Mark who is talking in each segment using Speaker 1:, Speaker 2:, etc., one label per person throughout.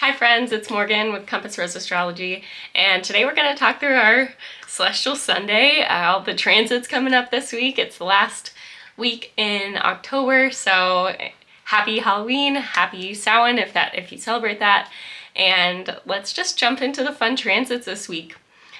Speaker 1: Hi friends, it's Morgan with Compass Rose Astrology, and today we're going to talk through our Celestial Sunday, all the transits coming up this week. It's the last week in October, so happy Halloween, happy Samhain if you celebrate that, and let's just jump into the fun transits this week.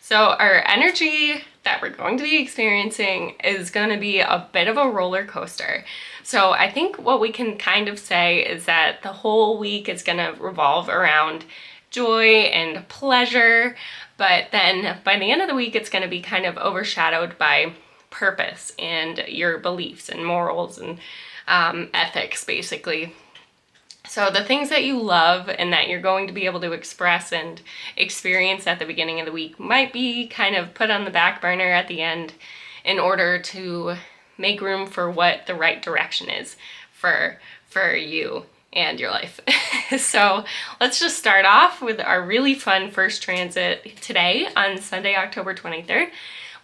Speaker 1: So our energy that we're going to be experiencing is going to be a bit of a roller coaster. So I think what we can kind of say is that the whole week is going to revolve around joy and pleasure, but then by the end of the week it's going to be kind of overshadowed by purpose and your beliefs and morals and ethics, basically. So the things that you love and that you're going to be able to express and experience at the beginning of the week might be kind of put on the back burner at the end in order to make room for what the right direction is for you and your life. So let's just start off with our really fun first transit today on Sunday, October 23rd.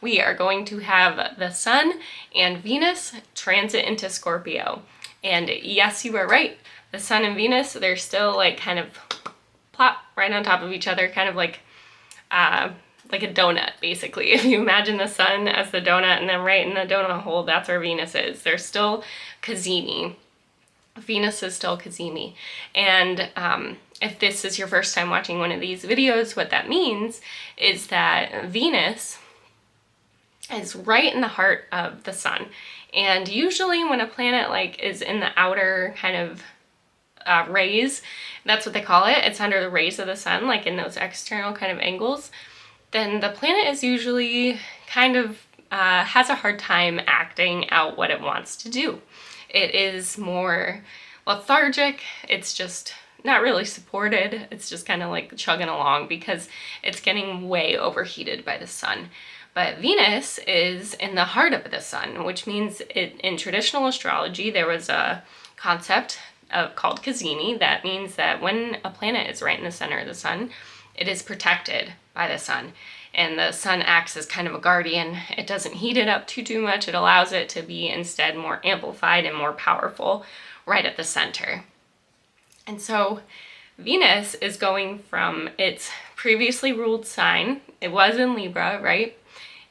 Speaker 1: We are going to have the Sun and Venus transit into Scorpio. And yes, you are right. The Sun and Venus, they're still like kind of plop right on top of each other, kind of like a donut, basically. If you imagine the Sun as the donut and then right in the donut hole, that's where Venus is. They're still cazimi. Venus is still cazimi. And if this is your first time watching one of these videos, what that means is that Venus is right in the heart of the Sun. And usually when a planet is in the outer kind of rays, that's what they call it, it's under the rays of the Sun, like in those external kind of angles, then the planet is usually kind of has a hard time acting out what it wants to do. It is more lethargic, it's just not really supported, it's just kind of like chugging along because it's getting way overheated by the Sun. But Venus is in the heart of the Sun, which means in traditional astrology there was a concept called cazimi. That means that when a planet is right in the center of the Sun, it is protected by the Sun. And the Sun acts as kind of a guardian. It doesn't heat it up too much. It allows it to be instead more amplified and more powerful right at the center. And so Venus is going from its previously ruled sign. It was in Libra, right?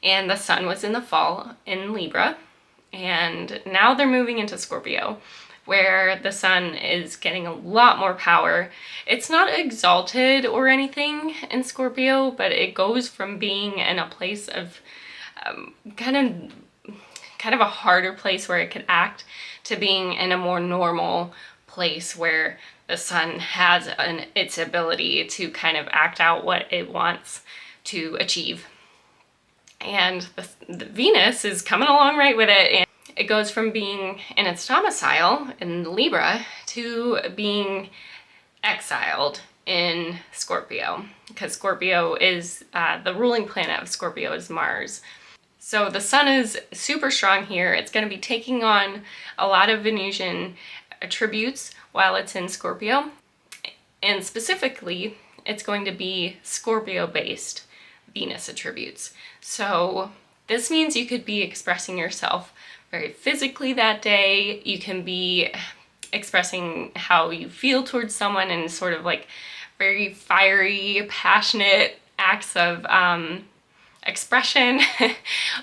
Speaker 1: And the Sun was in the fall in Libra. And now they're moving into Scorpio, where the Sun is getting a lot more power. It's not exalted or anything in Scorpio, but it goes from being in a place of kind of a harder place where it could act to being in a more normal place where the Sun has its ability to kind of act out what it wants to achieve. And the Venus is coming along right with it, and it goes from being in its domicile in Libra to being exiled in Scorpio, because Scorpio is, the ruling planet of Scorpio is Mars. So the Sun is super strong here. It's going to be taking on a lot of Venusian attributes while it's in Scorpio. And specifically, it's going to be Scorpio-based Venus attributes. So this means you could be expressing yourself very physically that day. You can be expressing how you feel towards someone in sort of like very fiery, passionate acts of expression.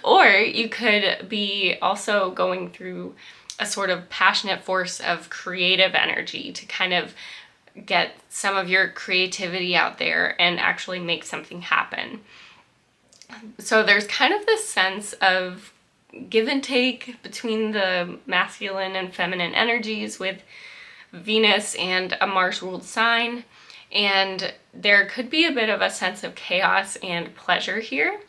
Speaker 1: Or you could be also going through a sort of passionate force of creative energy to kind of get some of your creativity out there and actually make something happen. So there's kind of this sense of give and take between the masculine and feminine energies with Venus and a Mars-ruled sign, and there could be a bit of a sense of chaos and pleasure here.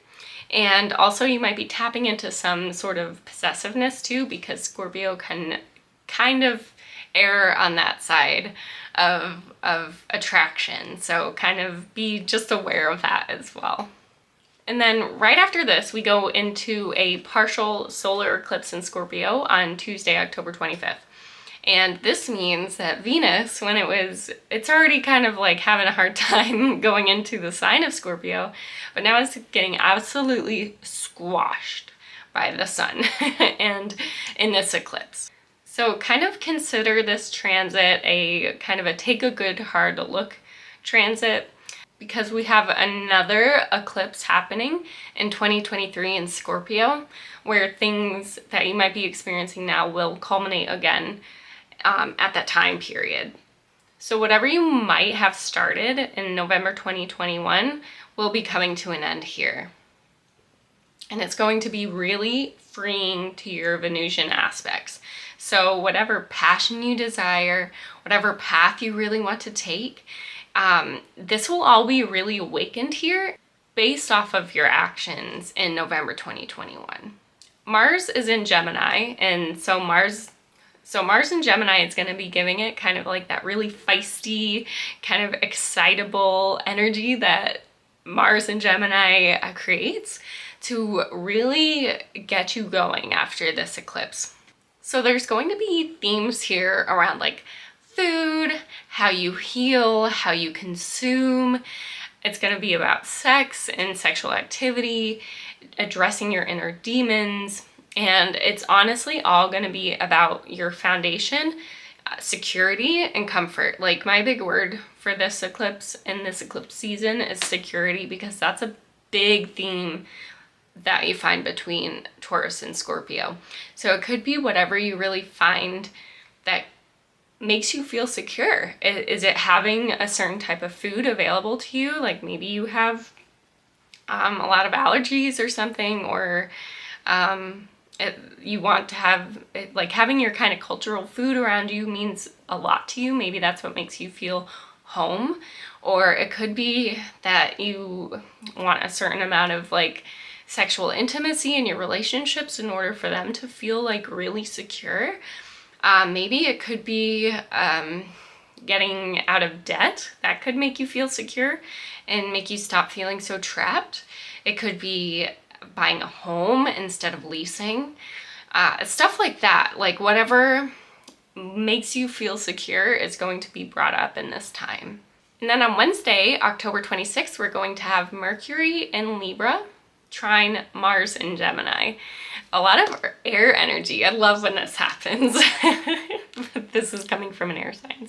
Speaker 1: And also you might be tapping into some sort of possessiveness too, because Scorpio can kind of err on that side of attraction, so kind of be just aware of that as well. And then right after this, we go into a partial solar eclipse in Scorpio on Tuesday, October 25th. And this means that Venus, when it's already kind of like having a hard time going into the sign of Scorpio, but now it's getting absolutely squashed by the Sun and in this eclipse. So kind of consider this transit a kind of a take a good hard look transit, because we have another eclipse happening in 2023 in Scorpio, where things that you might be experiencing now will culminate again at that time period. So whatever you might have started in November 2021 will be coming to an end here. And it's going to be really freeing to your Venusian aspects. So whatever passion you desire, whatever path you really want to take, this will all be really awakened here based off of your actions in November 2021. Mars is in Gemini, and so Mars in Gemini is going to be giving it kind of like that really feisty, kind of excitable energy that Mars in Gemini creates to really get you going after this eclipse. So there's going to be themes here around like food, how you heal, how you consume. It's going to be about sex and sexual activity, addressing your inner demons, and it's honestly all going to be about your foundation, security, and comfort. Like, my big word for this eclipse and this eclipse season is security, because that's a big theme that you find between Taurus and Scorpio. So it could be whatever you really find that makes you feel secure. Is it having a certain type of food available to you? Like maybe you have a lot of allergies or something, or you want to have it, like having your kind of cultural food around you means a lot to you. Maybe that's what makes you feel home. Or it could be that you want a certain amount of like sexual intimacy in your relationships in order for them to feel like really secure. Maybe it could be getting out of debt. That could make you feel secure and make you stop feeling so trapped. It could be buying a home instead of leasing. Stuff like that. Like whatever makes you feel secure is going to be brought up in this time. And then on Wednesday, October 26th, we're going to have Mercury in Libra trine Mars in Gemini. A lot of air energy. I love when this happens. This is coming from an air sign,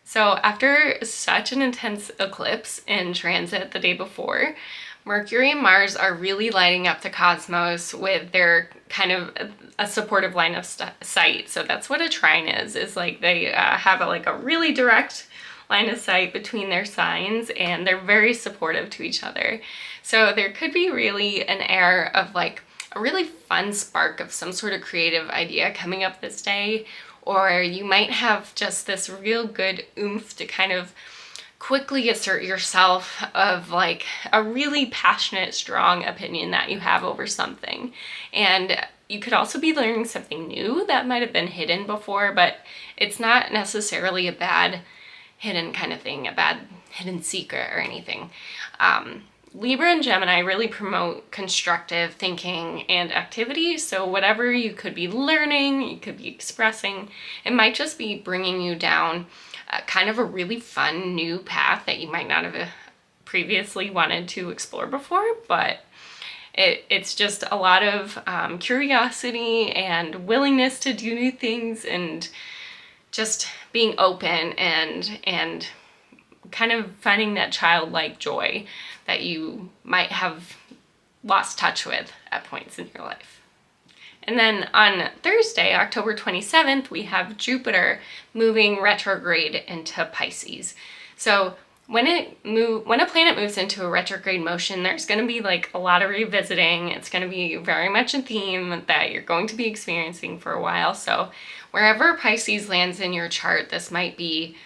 Speaker 1: so after such an intense eclipse in transit the day before, Mercury and Mars are really lighting up the cosmos with their kind of a supportive line of sight. So that's what a trine is like they have a really direct line of sight between their signs, and they're very supportive to each other. So there could be really an air of like a really fun spark of some sort of creative idea coming up this day, or you might have just this real good oomph to kind of quickly assert yourself of like a really passionate, strong opinion that you have over something. And you could also be learning something new that might have been hidden before, but it's not necessarily a bad hidden kind of thing, a bad hidden secret or anything. Libra and Gemini really promote constructive thinking and activity. So whatever you could be learning, you could be expressing, it might just be bringing you down kind of a really fun new path that you might not have previously wanted to explore before, but it's just a lot of curiosity and willingness to do new things, and just being open and kind of finding that childlike joy that you might have lost touch with at points in your life. And then on Thursday, October 27th, we have Jupiter moving retrograde into Pisces. So when a planet moves into a retrograde motion, there's going to be like a lot of revisiting. It's going to be very much a theme that you're going to be experiencing for a while. So wherever Pisces lands in your chart, this might be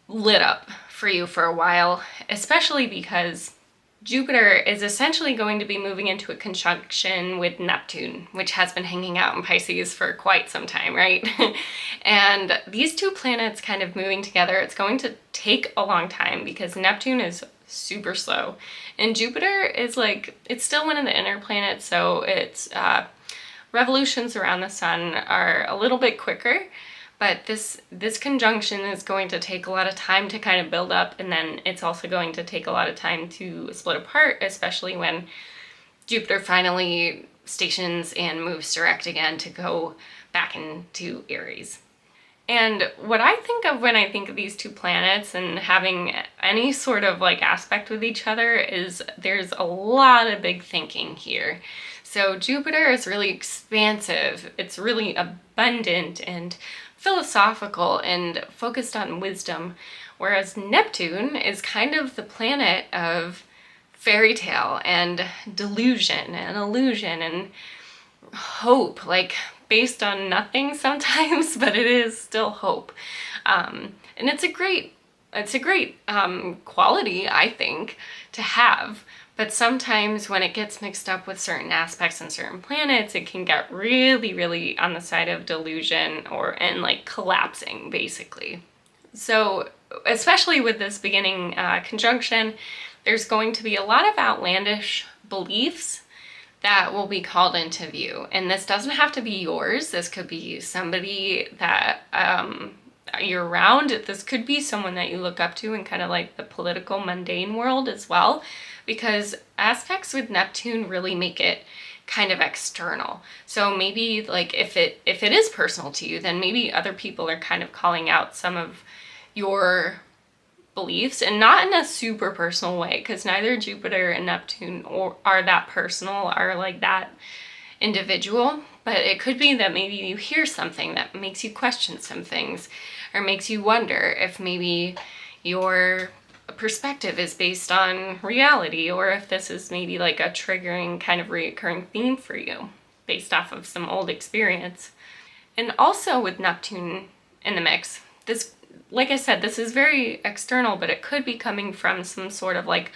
Speaker 1: lit up for you for a while, especially because Jupiter is essentially going to be moving into a conjunction with Neptune, which has been hanging out in Pisces for quite some time, right? And these two planets kind of moving together, it's going to take a long time because Neptune is super slow. And Jupiter is like, it's still one of the inner planets, so its revolutions around the sun are a little bit quicker. But this conjunction is going to take a lot of time to kind of build up, and then it's also going to take a lot of time to split apart, especially when Jupiter finally stations and moves direct again to go back into Aries. And what I think of when I think of these two planets and having any sort of like aspect with each other is there's a lot of big thinking here. So Jupiter is really expansive. It's really abundant and philosophical and focused on wisdom, whereas Neptune is kind of the planet of fairy tale and delusion and illusion and hope, like based on nothing sometimes, but it is still hope. And it's a great quality, I think, to have. But sometimes when it gets mixed up with certain aspects and certain planets, it can get really, really on the side of delusion and like collapsing, basically. So especially with this beginning conjunction, there's going to be a lot of outlandish beliefs that will be called into view. And this doesn't have to be yours. This could be somebody that you're around. This could be someone that you look up to in kind of like the political mundane world as well, because aspects with Neptune really make it kind of external. So maybe like if it is personal to you, then maybe other people are kind of calling out some of your beliefs, and not in a super personal way, because neither Jupiter and Neptune are that personal, are like that individual. But it could be that maybe you hear something that makes you question some things, or makes you wonder if maybe your perspective is based on reality, or if this is maybe like a triggering kind of reoccurring theme for you based off of some old experience. And also with Neptune in the mix, this, like I said, this is very external, but it could be coming from some sort of like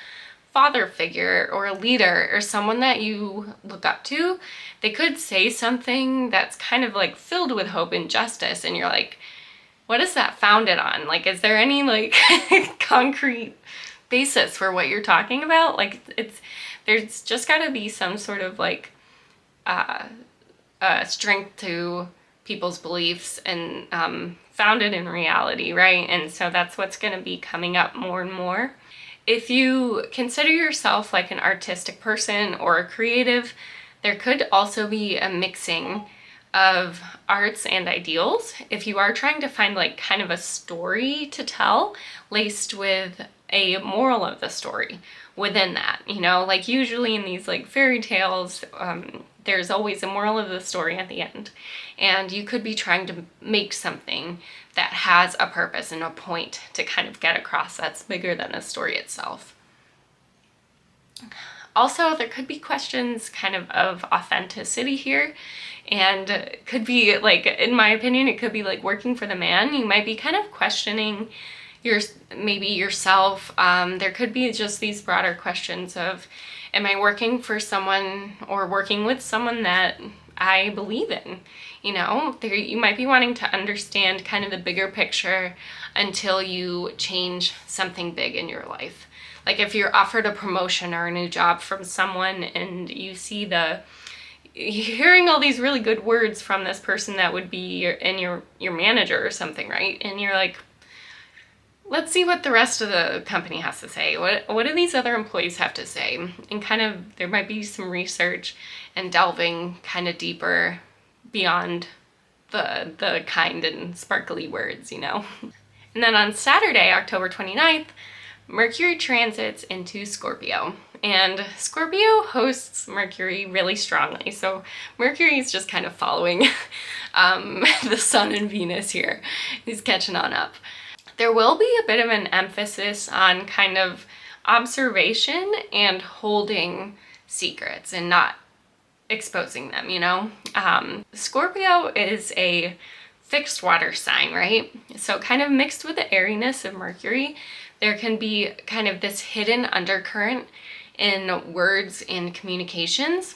Speaker 1: father figure or a leader or someone that you look up to. They could say something that's kind of like filled with hope and justice, and you're like, what is that founded on? Like, is there any like concrete basis for what you're talking about? Like, there's just got to be some sort of like strength to people's beliefs and founded in reality, right? And so that's what's going to be coming up more and more. If you consider yourself like an artistic person or a creative, there could also be a mixing of arts and ideals. If you are trying to find like kind of a story to tell laced with a moral of the story within that, you know, like usually in these like fairy tales, there's always a moral of the story at the end. And you could be trying to make something that has a purpose and a point to kind of get across that's bigger than the story itself. Also, there could be questions kind of authenticity here, and it could be like, in my opinion, it could be like working for the man. You might be kind of questioning maybe yourself. There could be just these broader questions of, am I working for someone or working with someone that I believe in? You know, you might be wanting to understand kind of the bigger picture until you change something big in your life. Like if you're offered a promotion or a new job from someone and you see hearing all these really good words from this person that would be your manager or something, right? And you're like, let's see what the rest of the company has to say. What do these other employees have to say? And kind of there might be some research and delving kind of deeper beyond the kind and sparkly words, you know? And then on Saturday, October 29th, Mercury transits into Scorpio. And Scorpio hosts Mercury really strongly. So Mercury is just kind of following the Sun and Venus here. He's catching on up. There will be a bit of an emphasis on kind of observation and holding secrets and not exposing them, you know? Scorpio is a fixed water sign, right? So kind of mixed with the airiness of Mercury, there can be kind of this hidden undercurrent in words and communications.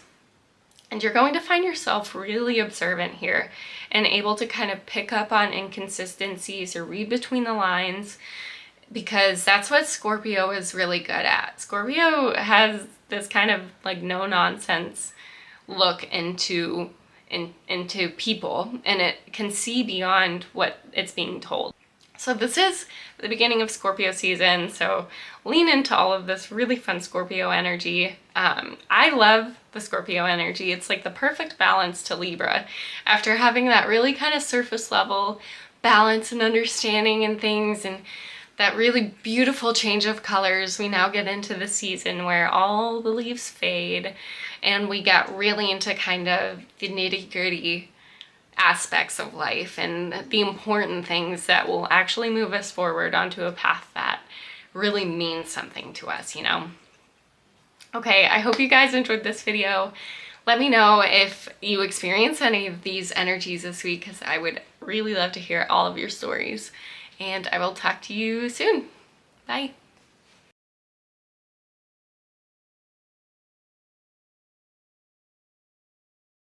Speaker 1: And you're going to find yourself really observant here and able to kind of pick up on inconsistencies or read between the lines, because that's what Scorpio is really good at. Scorpio has this kind of like no nonsense look into people, and it can see beyond what it's being told. So this is the beginning of Scorpio season, so lean into all of this really fun Scorpio energy. I love the Scorpio energy. It's like the perfect balance to Libra. After having that really kind of surface level, balance and understanding and things, and that really beautiful change of colors. We now get into the season where all the leaves fade and we get really into kind of the nitty-gritty aspects of life and the important things that will actually move us forward onto a path that really means something to us, you know? Okay, I hope you guys enjoyed this video. Let me know if you experience any of these energies this week, because I would really love to hear all of your stories. And I will talk to you soon. Bye.